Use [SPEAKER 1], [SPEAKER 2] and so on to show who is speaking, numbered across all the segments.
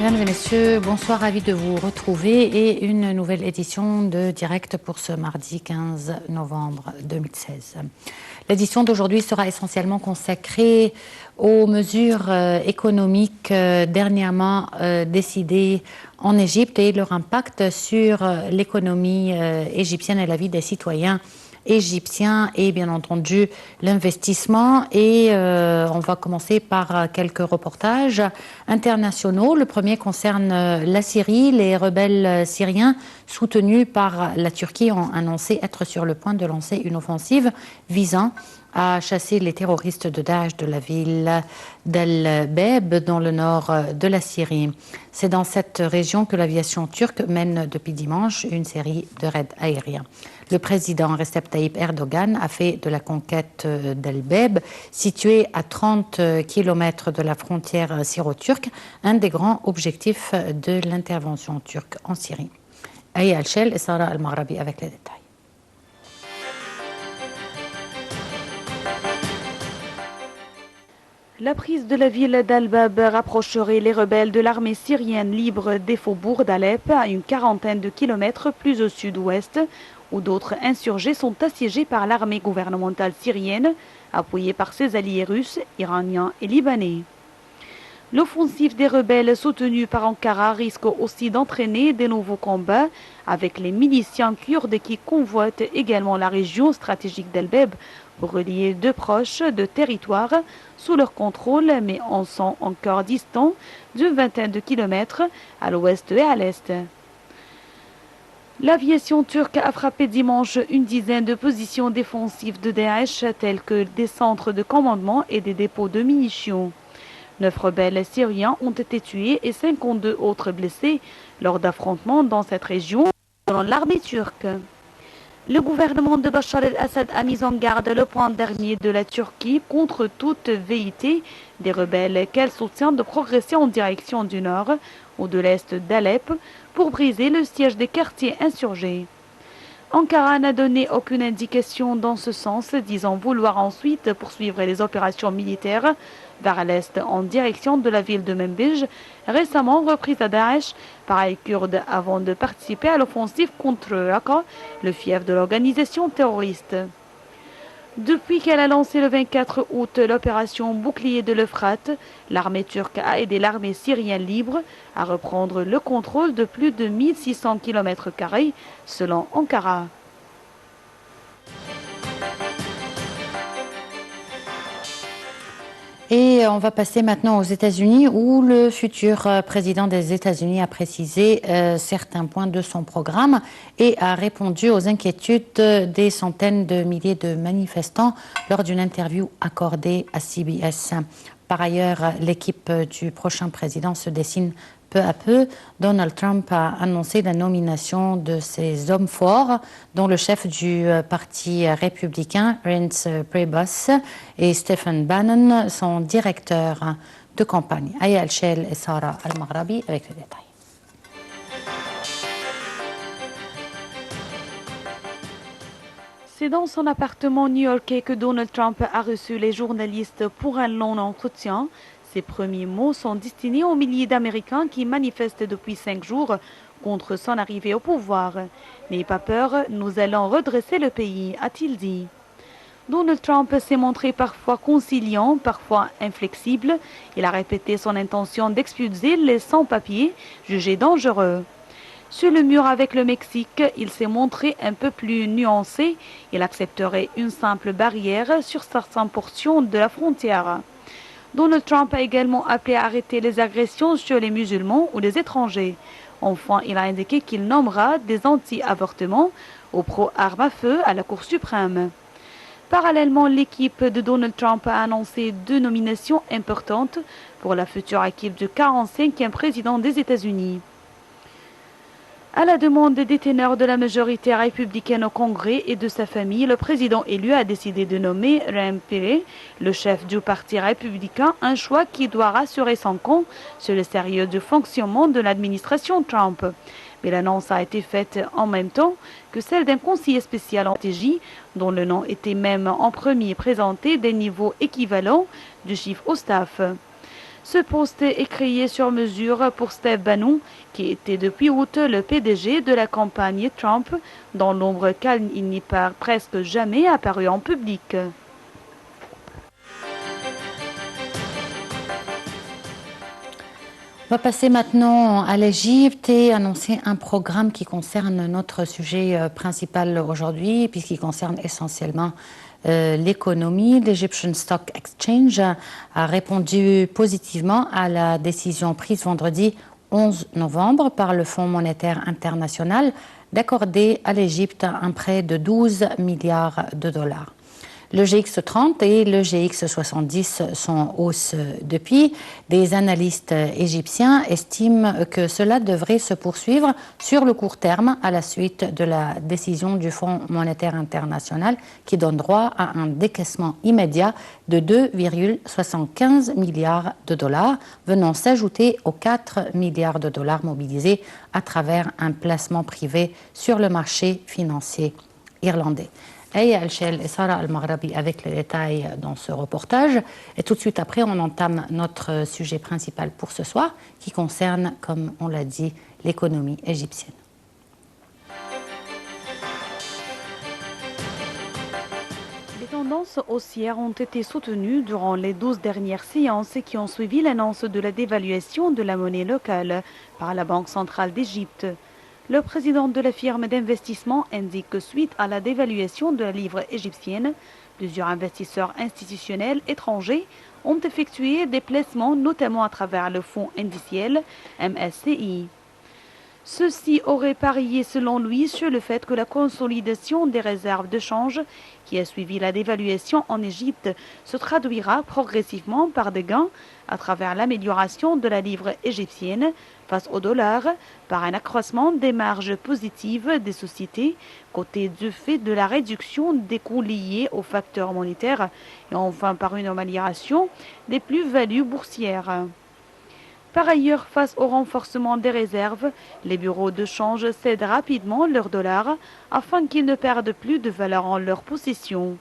[SPEAKER 1] Mesdames et messieurs, bonsoir, ravi de vous retrouver et une nouvelle édition de Direct pour ce mardi 15 novembre 2016. L'édition d'aujourd'hui sera essentiellement consacrée aux mesures économiques dernièrement décidées en Égypte et leur impact sur l'économie égyptienne et la vie des citoyens égyptiens et bien entendu l'investissement. Et on va commencer par quelques reportages internationaux. Le premier concerne la Syrie. Les rebelles syriens soutenus par la Turquie ont annoncé être sur le point de lancer une offensive visant à chasser les terroristes de Daesh de la ville d'El-Beib dans le nord de la Syrie. C'est dans cette région que l'aviation turque mène depuis dimanche une série de raids aériens. Le président Recep Tayyip Erdogan a fait de la conquête d'El-Beib, située à 30 km de la frontière syro-turque, un des grands objectifs de l'intervention turque en Syrie. Aya Al-Shel et Sarah Al-Maghrabi avec les détails.
[SPEAKER 2] La prise de la ville d'Al-Beib rapprocherait les rebelles de l'armée syrienne libre des faubourgs d'Alep à une quarantaine de kilomètres plus au sud-ouest, où d'autres insurgés sont assiégés par l'armée gouvernementale syrienne, appuyée par ses alliés russes, iraniens et libanais. L'offensive des rebelles soutenue par Ankara risque aussi d'entraîner de nouveaux combats avec les miliciens kurdes qui convoitent également la région stratégique d'El-Beib pour relier deux proches de territoires sous leur contrôle, mais en sont encore distants d'une vingtaine de kilomètres à l'ouest et à l'est. L'aviation turque a frappé dimanche une dizaine de positions défensives de Daesh, telles que des centres de commandement et des dépôts de munitions. 9 rebelles syriens ont été tués et 52 autres blessés lors d'affrontements dans cette région, selon l'armée turque. Le gouvernement de Bachar el-Assad a mis en garde le point dernier de la Turquie contre toute velléité des rebelles qu'elle soutient de progresser en direction du nord ou de l'est d'Alep pour briser le siège des quartiers insurgés. Ankara n'a donné aucune indication dans ce sens, disant vouloir ensuite poursuivre les opérations militaires vers l'est en direction de la ville de Manbij, récemment reprise à Daesh par les Kurdes avant de participer à l'offensive contre Raqqa, le fief de l'organisation terroriste. Depuis qu'elle a lancé le 24 août l'opération Bouclier de l'Euphrate, l'armée turque a aidé l'armée syrienne libre à reprendre le contrôle de plus de 1600 km², selon Ankara.
[SPEAKER 1] Et on va passer maintenant aux États-Unis où le futur président des États-Unis a précisé certains points de son programme et a répondu aux inquiétudes des centaines de milliers de manifestants lors d'une interview accordée à CBS. Par ailleurs, l'équipe du prochain président se dessine peu à peu. Donald Trump a annoncé la nomination de ses hommes forts, dont le chef du parti républicain, Reince Priebus, et Stephen Bannon, son directeur de campagne. Aya Al-Shel et Sarah Al-Maghrabi avec les détails.
[SPEAKER 2] C'est dans son appartement new-yorkais que Donald Trump a reçu les journalistes pour un long entretien. Ses premiers mots sont destinés aux milliers d'Américains qui manifestent depuis 5 jours contre son arrivée au pouvoir. N'ayez pas peur, nous allons redresser le pays, a-t-il dit. Donald Trump s'est montré parfois conciliant, parfois inflexible. Il a répété son intention d'expulser les sans-papiers jugés dangereux. Sur le mur avec le Mexique, il s'est montré un peu plus nuancé. Il accepterait une simple barrière sur certaines portions de la frontière. Donald Trump a également appelé à arrêter les agressions sur les musulmans ou les étrangers. Enfin, il a indiqué qu'il nommera des anti-avortements ou pro-armes à feu à la Cour suprême. Parallèlement, l'équipe de Donald Trump a annoncé 2 nominations importantes pour la future équipe du 45e président des États-Unis. À la demande des ténors de la majorité républicaine au Congrès et de sa famille, le président élu a décidé de nommer Rand Paul, le chef du parti républicain, un choix qui doit rassurer son camp sur le sérieux du fonctionnement de l'administration Trump. Mais l'annonce a été faite en même temps que celle d'un conseiller spécial en stratégie, dont le nom était même en premier présenté des niveaux équivalents du chief au staff. Ce poste est créé sur mesure pour Steve Bannon, qui était depuis août le PDG de la campagne Trump, dans l'ombre calme il n'y part presque jamais apparu en public.
[SPEAKER 1] On va passer maintenant à l'Égypte et annoncer un programme qui concerne notre sujet principal aujourd'hui, puisqu'il concerne essentiellement l'économie. L'Egyptian Stock Exchange a répondu positivement à la décision prise vendredi 11 novembre par le Fonds monétaire international d'accorder à l'Égypte un prêt de 12 milliards de dollars. Le GX30 et le GX70 sont en hausse depuis. Des analystes égyptiens estiment que cela devrait se poursuivre sur le court terme à la suite de la décision du Fonds monétaire international qui donne droit à un décaissement immédiat de 2,75 milliards de dollars, venant s'ajouter aux 4 milliards de dollars mobilisés à travers un placement privé sur le marché financier irlandais. Aya El-Shel et Sarah Al-Maghrabi avec les détails dans ce reportage. Et tout de suite après, on entame notre sujet principal pour ce soir, qui concerne, comme on l'a dit, l'économie égyptienne.
[SPEAKER 2] Les tendances haussières ont été soutenues durant les 12 dernières séances qui ont suivi l'annonce de la dévaluation de la monnaie locale par la Banque centrale d'Égypte. Le président de la firme d'investissement indique que suite à la dévaluation de la livre égyptienne, plusieurs investisseurs institutionnels étrangers ont effectué des placements, notamment à travers le fonds indiciel MSCI. Ceux-ci auraient parié selon lui sur le fait que la consolidation des réserves de change qui a suivi la dévaluation en Égypte se traduira progressivement par des gains à travers l'amélioration de la livre égyptienne face au dollar, par un accroissement des marges positives des sociétés, côté du fait de la réduction des coûts liés aux facteurs monétaires et enfin par une amélioration des plus-values boursières. Par ailleurs, face au renforcement des réserves, les bureaux de change cèdent rapidement leur dollar afin qu'ils ne perdent plus de valeur en leur possession.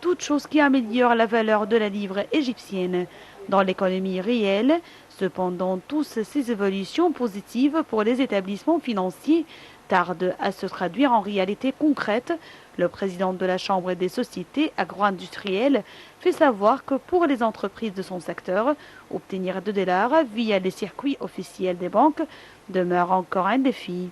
[SPEAKER 2] Toute chose qui améliore la valeur de la livre égyptienne. Dans l'économie réelle, cependant, toutes ces évolutions positives pour les établissements financiers tardent à se traduire en réalité concrète. Le président de la Chambre des sociétés agro-industrielles fait savoir que pour les entreprises de son secteur, obtenir 2 dollars via les circuits officiels des banques demeure encore un défi.